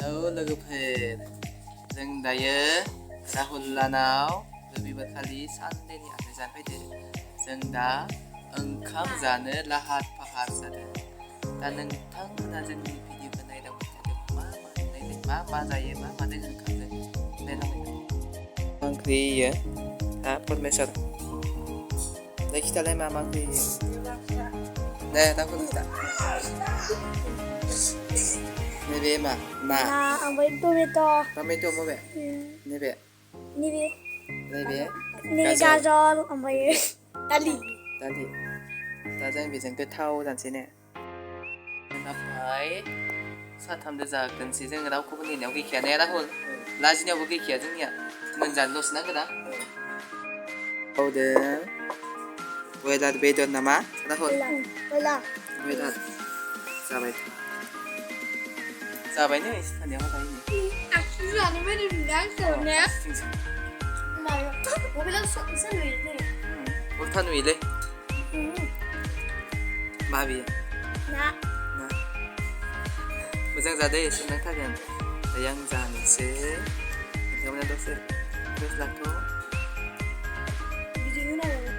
Hello लोगोफोर जों दायो राहुल लानाव रबिबार खालि सानडेनि आदार जानो फैदो। जों दा ओंखाम जानो लाहार फाहार जादों। दा नोंथांमोना जोंनि भिडिअखौ नायदावबाय थादों मा जायो मा मादों ओंखामजों नायलांबाय थादों। ओंख्रि इयो दा परमेश्वर दे खिथालाय मा ओंख्रि इयो दे राहुल खिथा नैबे मा ना ओमफ्राय टमेट' मबे नैबे नैबे गाजर ओमफ्राय दालि दा जों बेजों गोथाव जानोसै ने ओमफ्राय साथामजों जागोनसै जों रावखौबो नेनायाव गैखाया ने राहुल लाजिनायावबो गैखाया जोंनिया मोनजानोल'सो नांगौ ना बावदों बयलार बेदर नामा राहुल बयलार जाबाय नै सानिया मा जायो जानो मोदोमदों मबाइलाव सो नुयो उल्था नुयोलै मा बियो ना मोजां जादे एसे नांथारगोन दायो आं जानोसै नोंथांमोना दसे लाथ' बिदि होनांगौ